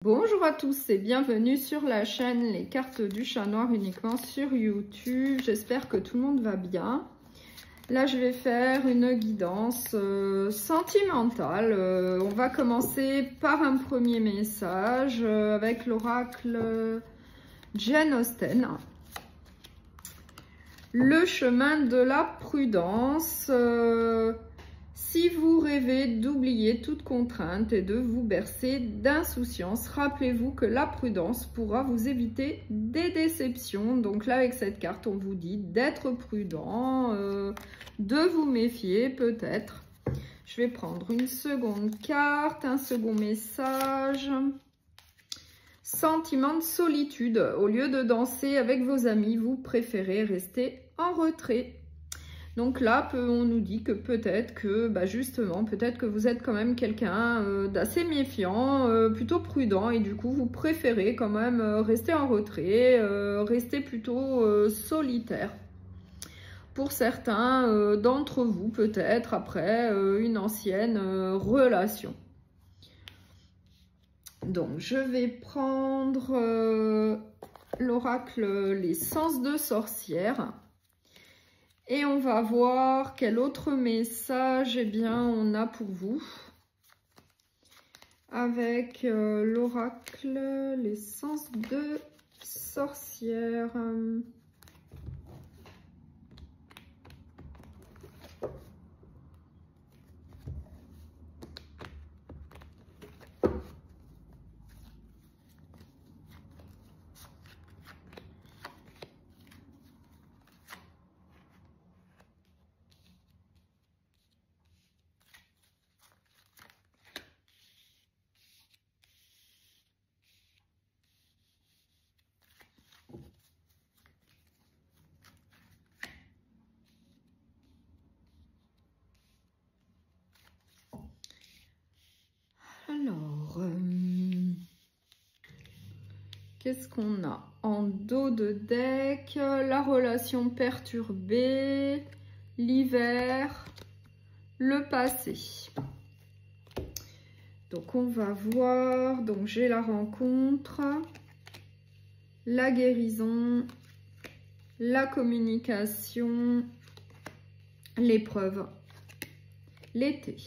Bonjour à tous et bienvenue sur la chaîne Les Cartes du Chat Noir uniquement sur YouTube. J'espère que tout le monde va bien. Là, je vais faire une guidance sentimentale. On va commencer par un premier message avec l'oracle Jane Austen. Le chemin de la prudence. Si vous rêvez d'oublier toute contrainte et de vous bercer d'insouciance, rappelez-vous que la prudence pourra vous éviter des déceptions. Donc là, avec cette carte, on vous dit d'être prudent, de vous méfier peut-être. Je vais prendre une seconde carte, un second message. Sentiment de solitude. Au lieu de danser avec vos amis, vous préférez rester en retrait. Donc là, on nous dit que peut-être que, justement, peut-être que vous êtes quand même quelqu'un d'assez méfiant, plutôt prudent, et du coup, vous préférez quand même rester en retrait, rester plutôt solitaire. Pour certains d'entre vous, peut-être, après une ancienne relation. Donc, je vais prendre l'oracle Les Sens de Sorcière. Et on va voir quel autre message on a pour vous. Avec l'oracle Les Sens de Sorcière. Alors, qu'est-ce qu'on a en dos de deck? La relation perturbée, l'hiver, le passé. Donc, on va voir. Donc, j'ai la rencontre, la guérison, la communication, l'épreuve, l'été.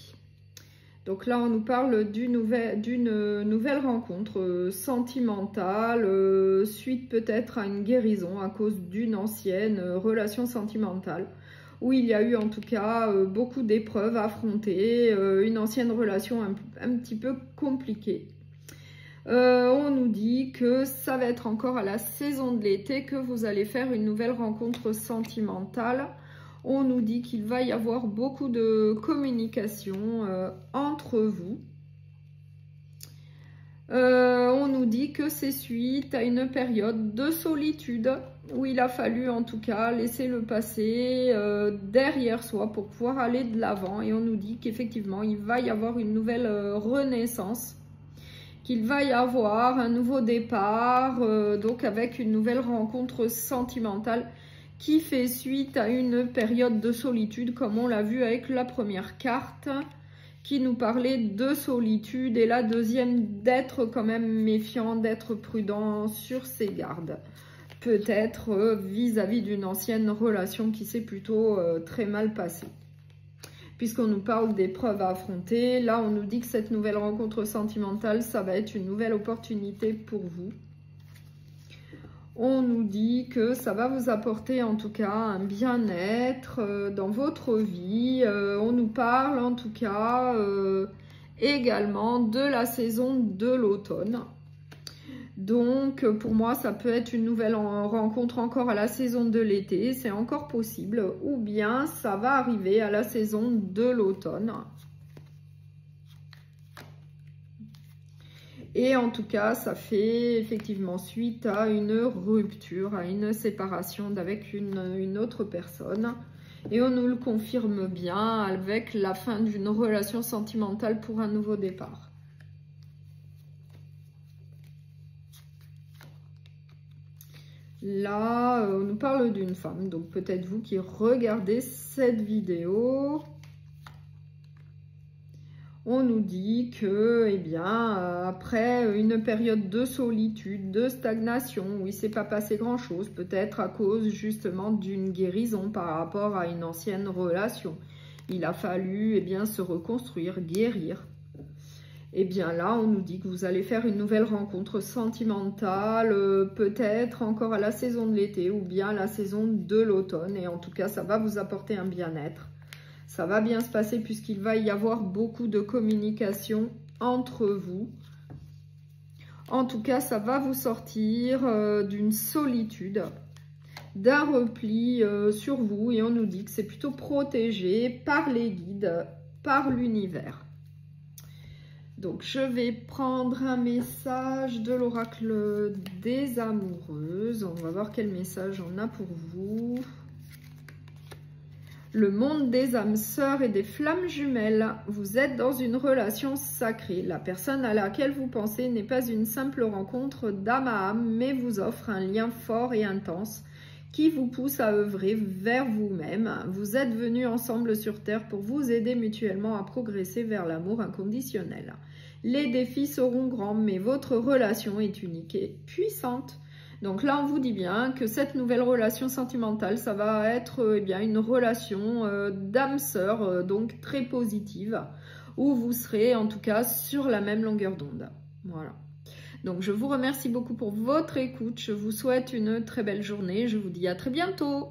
Donc là, on nous parle d'une nouvelle rencontre sentimentale, suite peut-être à une guérison à cause d'une ancienne relation sentimentale, où il y a eu en tout cas beaucoup d'épreuves à affronter, une ancienne relation un petit peu compliquée. On nous dit que ça va être encore à la saison de l'été que vous allez faire une nouvelle rencontre sentimentale. On nous dit qu'il va y avoir beaucoup de communication entre vous. On nous dit que c'est suite à une période de solitude où il a fallu en tout cas laisser le passé derrière soi pour pouvoir aller de l'avant. Et on nous dit qu'effectivement, il va y avoir une nouvelle renaissance, qu'il va y avoir un nouveau départ, donc avec une nouvelle rencontre sentimentale qui fait suite à une période de solitude, comme on l'a vu avec la première carte, qui nous parlait de solitude, et la deuxième d'être quand même méfiant, d'être prudent sur ses gardes. Peut-être vis-à-vis d'une ancienne relation qui s'est plutôt très mal passée. Puisqu'on nous parle d'épreuves à affronter, là on nous dit que cette nouvelle rencontre sentimentale, ça va être une nouvelle opportunité pour vous. On nous dit que ça va vous apporter en tout cas un bien-être dans votre vie. On nous parle en tout cas également de la saison de l'automne. Donc pour moi ça peut être une nouvelle rencontre encore à la saison de l'été, c'est encore possible. Ou bien ça va arriver à la saison de l'automne. Et en tout cas, ça fait effectivement suite à une rupture, à une séparation avec une autre personne. Et on nous le confirme bien avec la fin d'une relation sentimentale pour un nouveau départ. Là, on nous parle d'une femme, donc peut-être vous qui regardez cette vidéo. on nous dit que, eh bien, après une période de solitude, de stagnation, où il ne s'est pas passé grand-chose, peut-être à cause justement d'une guérison par rapport à une ancienne relation. Il a fallu, eh bien, se reconstruire, guérir. Et bien là, on nous dit que vous allez faire une nouvelle rencontre sentimentale, peut-être encore à la saison de l'été ou bien à la saison de l'automne. Et en tout cas, ça va vous apporter un bien-être. Ça va bien se passer puisqu'il va y avoir beaucoup de communication entre vous. En tout cas, ça va vous sortir d'une solitude, d'un repli sur vous. Et on nous dit que c'est plutôt protégé par les guides, par l'univers. Donc, je vais prendre un message de l'oracle des amoureuses. On va voir quel message on a pour vous. Le monde des âmes sœurs et des flammes jumelles. Vous êtes dans une relation sacrée. La personne à laquelle vous pensez n'est pas une simple rencontre d'âme à âme, mais vous offre un lien fort et intense qui vous pousse à œuvrer vers vous-même. Vous êtes venus ensemble sur Terre pour vous aider mutuellement à progresser vers l'amour inconditionnel. Les défis seront grands, mais votre relation est unique et puissante. Donc là, on vous dit bien que cette nouvelle relation sentimentale, ça va être eh bien, une relation d'âme sœur, donc très positive, où vous serez en tout cas sur la même longueur d'onde. Voilà. Donc je vous remercie beaucoup pour votre écoute. Je vous souhaite une très belle journée. Je vous dis à très bientôt.